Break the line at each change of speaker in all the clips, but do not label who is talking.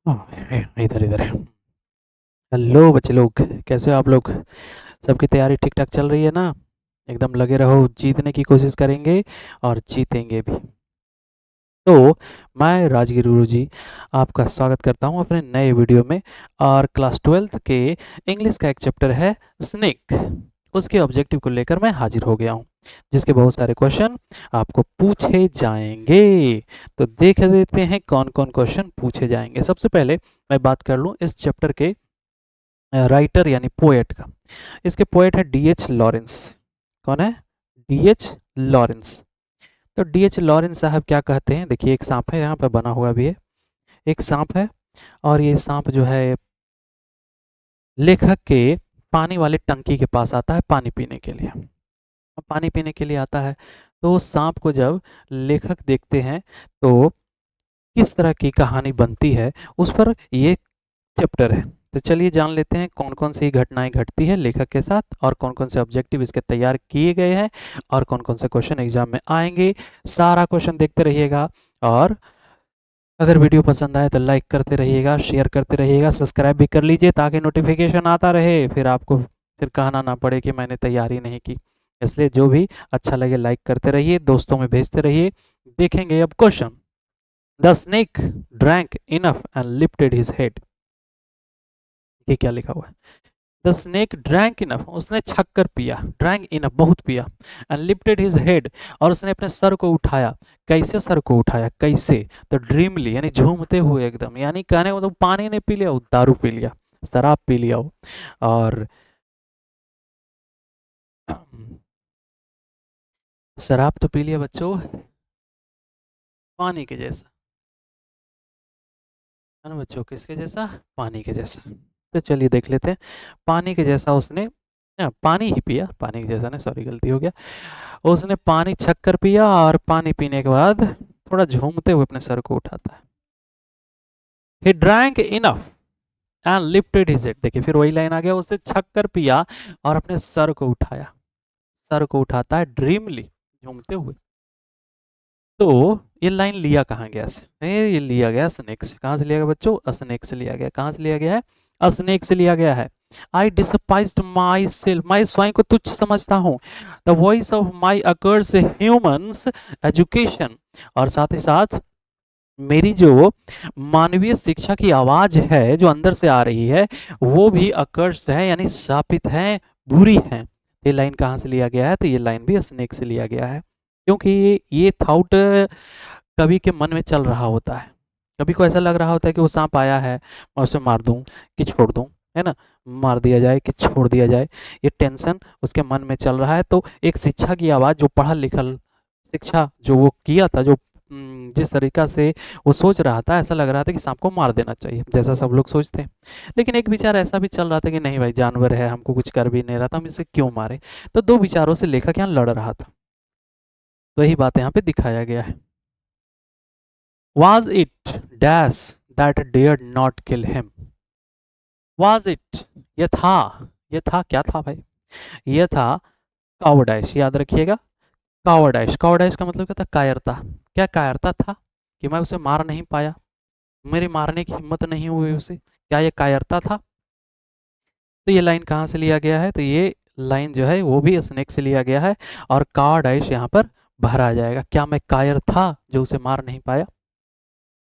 इधर इधर है। हेलो बच्चे लोग, कैसे हो आप लोग? सबकी तैयारी ठीक ठाक चल रही है ना? एकदम लगे रहो, जीतने की कोशिश करेंगे और जीतेंगे भी। तो मैं राजगिर गुरु जी आपका स्वागत करता हूं अपने नए वीडियो में। और क्लास 12th के इंग्लिश का एक चैप्टर है स्नेक, उसके ऑब्जेक्टिव को लेकर मैं हाजिर हो गया हूं, जिसके बहुत सारे क्वेश्चन आपको पूछे जाएंगे। तो देख लेते हैं कौन कौन क्वेश्चन पूछे जाएंगे। सबसे पहले मैं बात कर लूं इस चैप्टर के राइटर यानी पोएट का। इसके पोएट है डीएच लॉरेंस। कौन है? DH Lawrence. तो डीएच लॉरेंस साहब क्या कहते हैं, देखिए एक सांप है, यहाँ पर बना हुआ भी है। एक सांप है और ये सांप जो है लेखक के पानी वाले टंकी के पास आता है पानी पीने के लिए। अब पानी पीने के लिए आता है, तो उस सांप को जब लेखक देखते हैं तो किस तरह की कहानी बनती है उस पर ये चैप्टर है। तो चलिए जान लेते हैं कौन कौन सी घटनाएं घटती है लेखक के साथ और कौन कौन से ऑब्जेक्टिव इसके तैयार किए गए हैं और कौन कौन से क्वेश्चन एग्जाम में आएंगे। सारा क्वेश्चन देखते रहिएगा और अगर वीडियो पसंद आए तो लाइक करते रहिएगा, शेयर करते रहिएगा, सब्सक्राइब भी कर लीजिए ताकि नोटिफिकेशन आता रहे, फिर आपको फिर कहना ना पड़े कि मैंने तैयारी नहीं की। इसलिए जो भी अच्छा लगे लाइक करते रहिए, दोस्तों में भेजते रहिए। देखेंगे अब question. The snake drank enough and lifted his head. ये क्या लिखा हुआ है? द स्नेक ड्रैंक इनफ, उसने छक्कर पिया, ड्रैंक इनफ बहुत पिया, एंड लिफ्टेड हिज हेड, और उसने अपने सर को उठाया। कैसे सर को उठाया? कैसे? तो ड्रीमली यानी झूमते हुए एकदम, यानी कहने को तो पानी नहीं पी लिया, वो दारू पी लिया, शराब पी लिया वो। और शराब तो पी लिया बच्चों, पानी के जैसा है ना बच्चों? किसके जैसा? पानी के जैसा। तो चलिए देख लेते हैं। पानी के जैसा उसने पानी ही पिया, पानी के जैसा नहीं, सॉरी गलती हो गया। उसने पानी छक्कर पिया और पानी पीने के बाद थोड़ा झूमते हुए अपने सर को उठाता है। He drank enough and lifted his head। देखिए फिर वही लाइन आ गया, उसने छक्कर पिया और अपने सर को उठाया। सर को उठाता है ड्रीमली, झूमते हुए। तो ये लाइन लिया कहाँ गया से? ये लिया गया स्नेक से। कहाँ से लिया गया बच्चों? स्नेक से लिया गया। कहाँ से लिया गया है? स्नेक से लिया गया है। आई डिस्पाइज्ड माई सेल्फ, मैं स्वयं को तुच्छ समझता हूँ। The voice of my occurs humans education, और साथ ही साथ मेरी जो मानवीय शिक्षा की आवाज है जो अंदर से आ रही है वो भी अकर्स्ड है, यानी शापित है, बुरी है। ये लाइन कहाँ से लिया गया है? तो ये लाइन भी स्नेक से लिया गया है, क्योंकि ये थाउट कवि के मन में चल रहा होता है। कभी को ऐसा लग रहा होता है कि वो सांप आया है, मैं उसे मार दूं कि छोड़ दूं, है ना? मार दिया जाए कि छोड़ दिया जाए, ये टेंशन उसके मन में चल रहा है। तो एक शिक्षा की आवाज़, जो पढ़ा लिखल शिक्षा जो वो किया था, जो जिस तरीका से वो सोच रहा था, ऐसा लग रहा था कि सांप को मार देना चाहिए, जैसा सब लोग सोचते हैं। लेकिन एक विचार ऐसा भी चल रहा था कि नहीं भाई, जानवर है, हमको कुछ कर भी नहीं रहा था, हम इसे क्यों मारे। तो दो विचारों से लेखक यहाँ लड़ रहा था, तो यही बात यहाँ पे दिखाया गया है। Was it dash that dared not kill him? Was it, ये था क्या था भाई? ये था कावर्डाइश, याद रखिएगा। कावर्डाइश, कावर्डाइश का मतलब क्या था? कायरता। क्या कायरता था कि मैं उसे मार नहीं पाया, मेरी मारने की हिम्मत नहीं हुई उसे? क्या ये कायरता था? तो ये लाइन कहाँ से लिया गया है? तो ये लाइन जो है वो भी स्नेक से लिया गया है, और कावर्डाइश यहाँ पर भरा जाएगा। क्या मैं कायर था जो उसे मार नहीं पाया,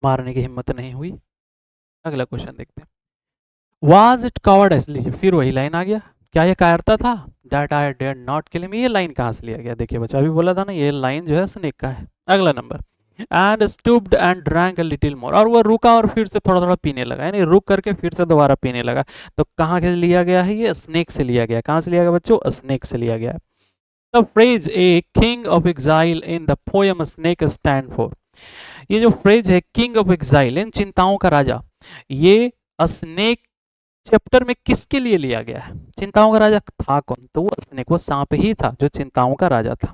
मारने की हिम्मत नहीं हुई? अगला क्वेश्चन देखते हैं। वाज इट कॉवर्डाइस, लीजिए फिर वही लाइन आ गया। क्या ये कायरता था? That I dare not kill him, ये लाइन कहाँ से लिया गया? देखिए बच्चा, अभी बोला था ना, ये लाइन जो है स्नेक का है। अगला number, and stooped and drank a little more, और वो रुका और फिर से थोड़ा थोड़ा पीने लगा, यानी रुक करके फिर से दोबारा पीने लगा। तो कहाँ से लिया गया है? ये स्नेक से लिया गया। कहाँ से लिया गया बच्चों? स्नेक से लिया गया। The phrase a king of exile in the poem snake stand for, ये जो फ्रेज है किंग ऑफ एग्जाइल, इन चिंताओं का राजा, ये स्नेक चैप्टर में किसके लिए लिया गया है? चिंताओं का राजा था कौन? तो वो स्नेक, वो सांप ही था जो चिंताओं का राजा था।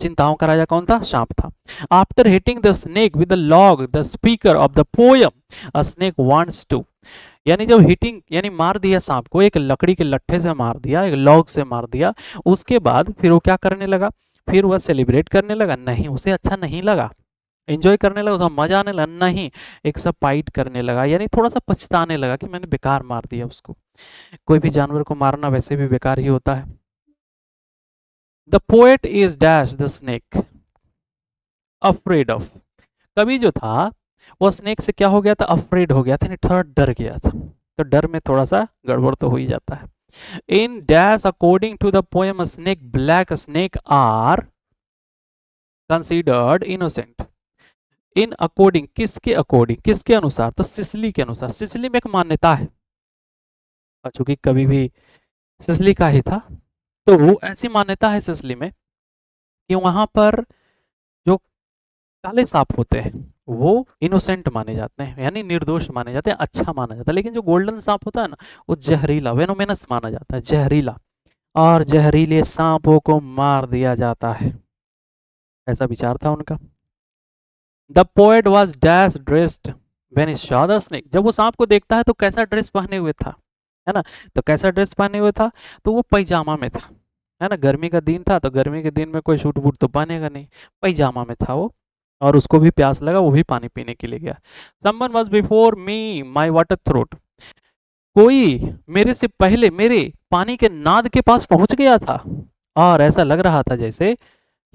चिंताओं का राजा कौन था? सांप था। After hitting the snake with the log the speaker of the poem a snake wants to, यानी जब हिटिंग यानी मार दिया सांप को, एक लकड़ी के लट्ठे से मार दिया, एक लॉग से मार दिया, उसके बाद फिर वो क्या करने लगा? फिर वह सेलिब्रेट करने लगा? नहीं, उसे अच्छा नहीं लगा। एंजॉय करने लगा, उसका मजा आने लगा नहीं, एक सब फाइट करने लगा, यानी थोड़ा सा पछताने लगा कि मैंने बेकार मार दिया उसको। कोई भी जानवर को मारना वैसे भी बेकार ही होता है। The poet is dash the snake afraid of. कवि जो था वो स्नेक से क्या हो गया था, अफ्रेड हो गया था, यानी थोड़ा डर गया था। तो डर में थोड़ा सा गड़बड़ तो हो ही जाता है। In dash according to the poem snake black snake are considered innocent. In according, किसके अकॉर्डिंग, किसके अनुसार, तो सिसिली के अनुसार। सिसिली में एक मान्यता है, और चूंकि कभी भी सिसिली का ही था, तो वो ऐसी मान्यता है सिसिली में कि वहां पर जो काले सांप होते हैं वो इनोसेंट माने जाते हैं, यानी निर्दोष माने जाते हैं, अच्छा माना जाता है। लेकिन जो गोल्डन सांप होता है ना, वो जहरीला, वेनोमिनस माना जाता है, जहरीला, और जहरीले सांपों को मार दिया जाता है, ऐसा विचार था उनका। The poet was dash dressed when he saw the snake. जब वो सांप को देखता है तो कैसा ड्रेस पहने हुए था, है ना, तो कैसा ड्रेस पहने हुए था, तो वो पैजामा में था, है ना, गर्मी का दिन था, तो गर्मी के दिन में कोई सूट बूट तो पहनेगा नहीं, पैजामा में था वो, और उसको भी प्यास लगा, वो भी पानी पीने के लिए गया। Someone was before me my water throat. कोई मेरे से पहले मेरे पानी के नाद के पास पहुंच गया था, और ऐसा लग रहा था जैसे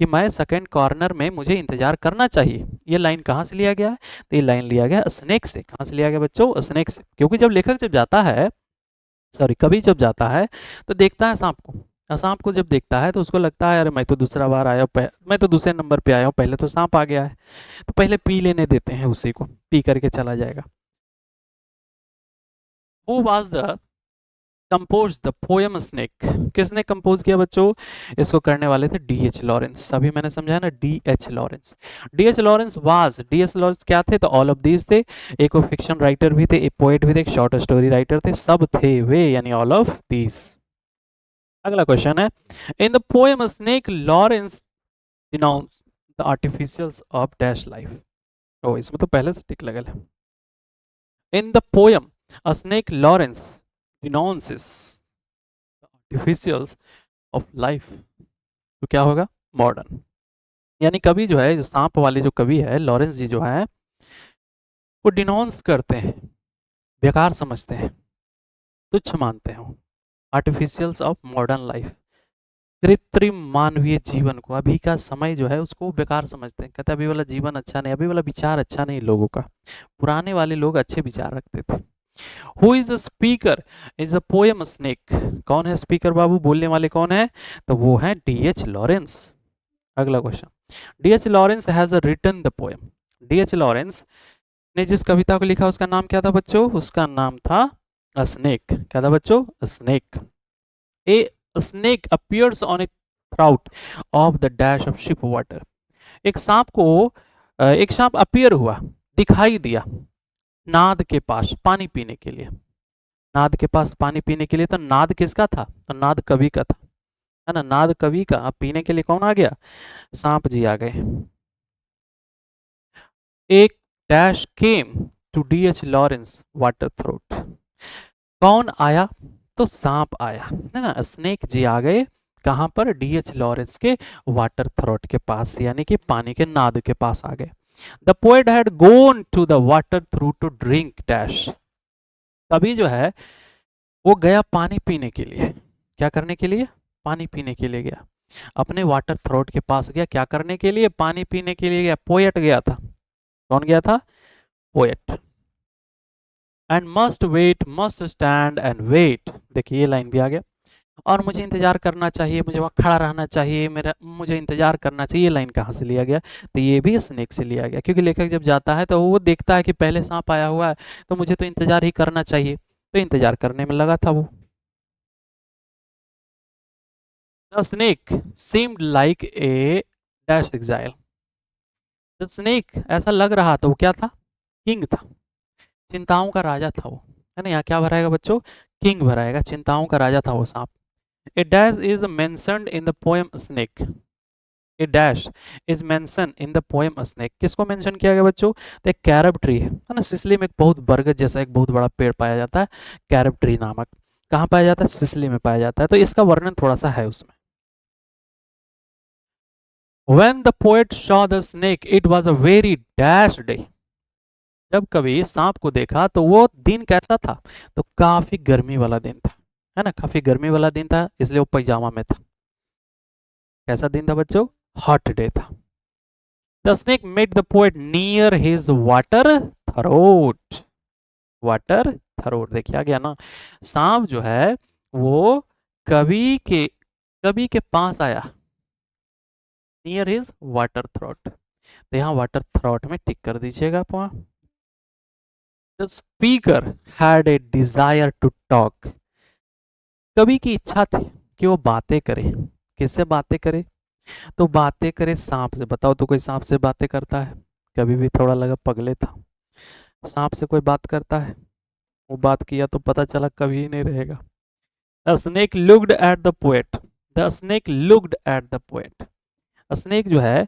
कि मैं सेकंड कॉर्नर में, मुझे इंतजार करना चाहिए। ये लाइन कहाँ से लिया गया है, तो ये लाइन लिया गया स्नेक से। कहाँ से लिया गया बच्चों, स्नेक से। क्योंकि जब लेखक जब जाता है, सॉरी कवि जब जाता है, तो देखता है सांप को, और सांप को जब देखता है तो उसको लगता है अरे मैं तो दूसरा बार आया हूँ, मैं तो दूसरे नंबर पे आया हूँ, पहले तो सांप आ गया है, तो पहले पी लेने देते हैं उसी को, पी करके चला जाएगा। Who was the compose the poem snake. किसने कंपोज किया बच्चों, इसको करने वाले थे डीएच लॉरेंस। अभी मैंने समझाया ना, D H Lawrence. D H Lawrence was, D H Lawrence क्या थे, तो ऑल ऑफ दीज थे। एक वो फिक्शन राइटर भी थे, एक पोएट भी थे, एक शॉर्ट स्टोरी राइटर थे, सब थे वे, यानी ऑल ऑफ दीज। अगला क्वेश्चन है, in the poem snake Lawrence denounce the artificials of dash life. ओ इसमें तो पहले से टिक लगल है। In the poem a snake lawrence denounces the artificials of life। तो क्या होगा, मॉडर्न। यानी कवि जो है, जो सांप वाले जो कवि है लॉरेंस जी जो है, वो डिनाउंस करते हैं, बेकार समझते हैं, तुच्छ मानते हैं आर्टिफिशियल्स ऑफ मॉडर्न लाइफ, कृत्रिम मानवीय जीवन को, अभी का समय जो है उसको बेकार समझते हैं। कहते हैं अभी वाला जीवन अच्छा नहीं, अभी वाला विचार अच्छा नहीं लोगों का, पुराने वाले लोग अच्छे विचार रखते थे। Who is the speaker is a poem snake. कौन है स्पीकर बाबू, बोलने वाले कौन है, तो वो है डीएच लॉरेंस। अगला question, D H Lawrence has written the poem. D H Lawrence ने जिस कविता को लिखा उसका नाम क्या था बच्चों, उसका नाम था अ स्नेक। क्या था बच्चों, snake. A snake appears on A through of the dash of ship water. एक सांप को एक सांप अपियर हुआ, दिखाई दिया नाद के पास पानी पीने के लिए। नाद के पास पानी पीने के लिए, तो नाद किसका था, तो नाद कवि का था, है ना, नाद कवि का। अब पीने के लिए कौन आ गया, सांप जी आ गए। एक dash came to D H Lawrence water throat. कौन आया, तो सांप आया, है ना, स्नेक जी आ गए कहां पर, डीएच लॉरेंस के वाटर थ्रोट के पास, यानी कि पानी के नाद के पास आ गए। The poet had gone to the water through to drink dash. कवि जो है वो गया पानी पीने के लिए। क्या करने के लिए, पानी पीने के लिए गया, अपने वाटर थ्रोट के पास गया, क्या करने के लिए, पानी पीने के लिए गया। पोएट गया था, कौन गया था, poet. And must wait, must stand and wait. देखिए ये लाइन भी आ गया, और मुझे इंतजार करना चाहिए, मुझे वहां खड़ा रहना चाहिए, मेरा मुझे इंतजार करना चाहिए। ये लाइन कहाँ से लिया गया, तो ये भी स्नेक से लिया गया, क्योंकि लेखक जब जाता है तो वो देखता है कि पहले सांप आया हुआ है, तो मुझे तो इंतजार ही करना चाहिए, तो इंतजार करने में लगा था वो। The snake seemed like a dash exile। The snake ऐसा लग रहा था वो क्या था, किंग था, चिंताओं का राजा था वो, है ना। यहाँ क्या भराएगा बच्चों, किंग भराएगा, चिंताओं का राजा था वो सांप। A dash is mentioned in the poem snake। A dash is mentioned in the poem snake। किसको मेंशन किया गया बच्चों, तो एक कैरब ट्री है ना, सिसली में एक बहुत बरगद जैसा एक बहुत बड़ा पेड़ पाया जाता है, कैरब ट्री नामक। कहाँ पाया जाता है, सिसली में पाया जाता है, तो इसका वर्णन थोड़ा सा है उसमें। When the poet saw the snake, it was a very dash day. जब कभी सांप को देखा तो वो दिन कैसा था? तो काफी गर्मी वाला दिन था, है ना, काफी गर्मी वाला दिन था, इसलिए वो पैजामा में था। कैसा दिन था बच्चों? हॉट डे था। The snake met the poet near his water throat. Water throat, देखिए आ गया ना। सांप जो है वो कवि के कवि के पास आया, नियर हिज वाटर थ्रोट। तो यहाँ वाटर थ्रोट में टिक कर दीजिएगा आप वहां। The speaker had a desire to talk. कवि की इच्छा थी कि वो बातें करे। किससे बातें करे? तो बातें करे सांप से। बताओ तो कोई सांप से बातें करता है? कभी भी थोड़ा लगा पगले था। सांप से कोई बात करता है? वो बात किया तो पता चला कभी ही नहीं रहेगा। The snake looked at the poet. The snake looked at the poet. Snake जो है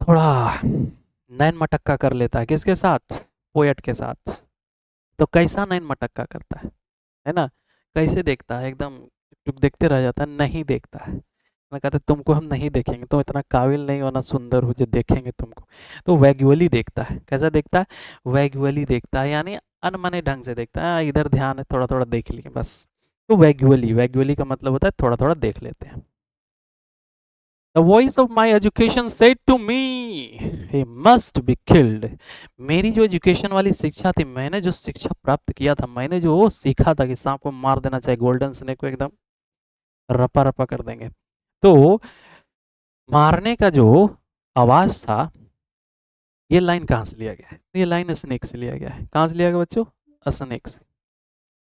थोड़ा नैन मटक्का कर लेता है। किसके साथ? पोएट के साथ। तो कैसा नैन मटक्का करता है ना? कैसे देखता है? एकदम टुक देखते रह जाता है, नहीं देखता है। मैं कहता तुमको हम नहीं देखेंगे, तुम इतना काबिल नहीं हो ना सुंदर हो जो देखेंगे तुमको। तो वैग्युअली देखता है। कैसा देखता है? वैग्युअली देखता है, यानी अनमने ढंग से देखता है। इधर ध्यान है, थोड़ा थोड़ा देख लिए बस। तो वैग्युअली, वैग्युअली का मतलब होता है थोड़ा थोड़ा देख लेते हैं। The voice of my education said to me, he must be killed. मेरी जो एजुकेशन वाली शिक्षा थी, मैंने जो शिक्षा प्राप्त किया था, मैंने जो सीखा था कि सांप को मार देना चाहिए, गोल्डन स्नेक को एकदम रपा रपा कर देंगे। तो मारने का जो आवाज था, ये लाइन कहाँ से लिया गया है? ये लाइन स्नेक से लिया गया है। कहाँ से लिया गया बच्चों? स्नेक से।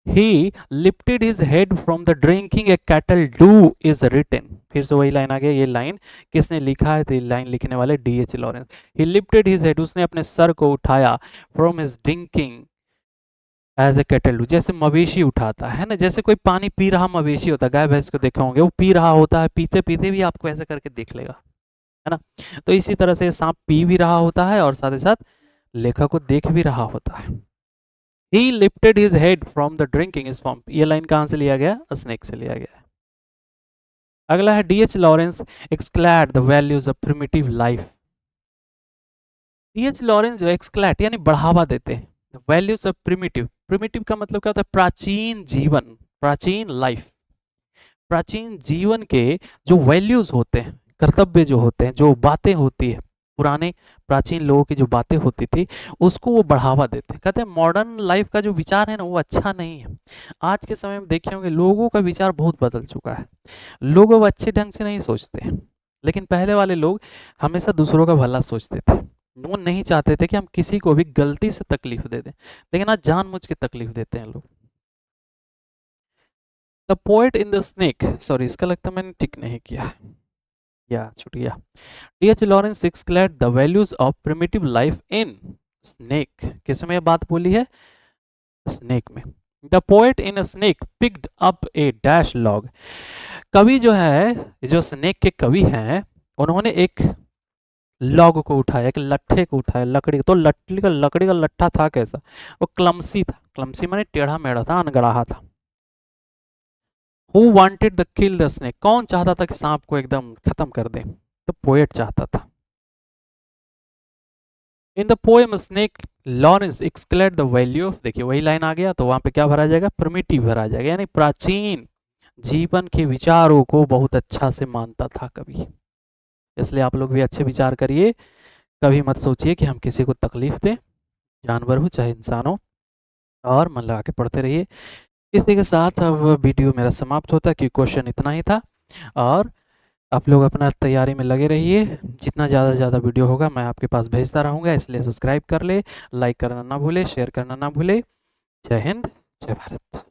He lifted his head from the drinking a cattle do is written. फिर से वही लाइन आ गया। ये लाइन किसने लिखा है? तो ये लाइन लिखने वाले D.H. Lawrence. He lifted his head, उसने अपने सर को उठाया, from his drinking as a cattle do, जैसे मवेशी उठाता है ना, जैसे कोई पानी पी रहा मवेशी होता है, गाय भैंस को देखे होंगे, वो पी रहा होता है, पीते पीते भी आपको ऐसे करके देख लेगा, है ना। तो इसी तरह से सांप पी भी रहा होता है और साथ ही साथ लेखक को देख भी रहा होता है। He lifted his head from the drinking swamp. ये लाइन कहाँ से लिया गया? स्नेक से लिया गया। अगला है D.H. Lawrence exalted the values of primitive life. D.H. Lawrence जो एक्सक्लैट यानी बढ़ावा देते हैं वैल्यूज ऑफ प्रिमिटिव। प्रिमिटिव का मतलब क्या होता है? प्राचीन जीवन, प्राचीन लाइफ। प्राचीन जीवन के जो वैल्यूज होते हैं, कर्तव्य जो होते हैं, जो बातें होती है, पुराने प्राचीन लोगों की जो बातें होती थी, उसको वो बढ़ावा देते हैं। कहते हैं मॉडर्न लाइफ का जो विचार है ना, वो अच्छा नहीं है। आज के समय में देखे होंगे लोगों का विचार बहुत बदल चुका है। लोग अब अच्छे ढंग से नहीं सोचते हैं, लेकिन पहले वाले लोग हमेशा दूसरों का भला सोचते थे। वो नहीं चाहते थे कि हम किसी को भी गलती से तकलीफ दे दें, लेकिन आज जानबूझ के तकलीफ देते हैं लोग। The poet in the snake, sorry इसका लगता है मैंने टिक नहीं किया, या छूट गया। D.H. Lawrence exalted the values of primitive life in snake. किस में बात बोली है? स्नेक में। The poet in snake picked up a dash log. कवि जो है, जो स्नेक के कवि हैं, उन्होंने एक लॉग को उठाया, एक लट्ठे को उठाया, लकड़ी। तो लकड़ी का लट्ठा था कैसा? वो क्लमसी था। क्लमसी माने टेढ़ा मेढ़ा था, अनगढ़ा था। Who wanted the kill the snake? कौन चाहता था कि सांप को एकदम खत्म कर दे? तो पोएट चाहता था। In the poem snake Lawrence exalted the value of, देखिए वही लाइन आ गया, तो वहां पे क्या भरा जाएगा? प्रिमिटिव भरा जाएगा, यानी प्राचीन जीवन के विचारों को बहुत अच्छा से मानता था कवि। इसलिए आप लोग भी अच्छे विचार करिए, कभी मत सोचिए कि हम किसी को तकलीफ दें, जानवर हो चाहे इंसान हो, और मन लगा के पढ़ते रहिए। इसी के साथ अब वीडियो मेरा समाप्त होता है, क्योंकि क्वेश्चन इतना ही था। और आप लोग अपना तैयारी में लगे रहिए, जितना ज़्यादा से ज़्यादा वीडियो होगा मैं आपके पास भेजता रहूँगा। इसलिए सब्सक्राइब कर ले, लाइक करना ना भूले, शेयर करना ना भूले। जय हिंद, जय भारत।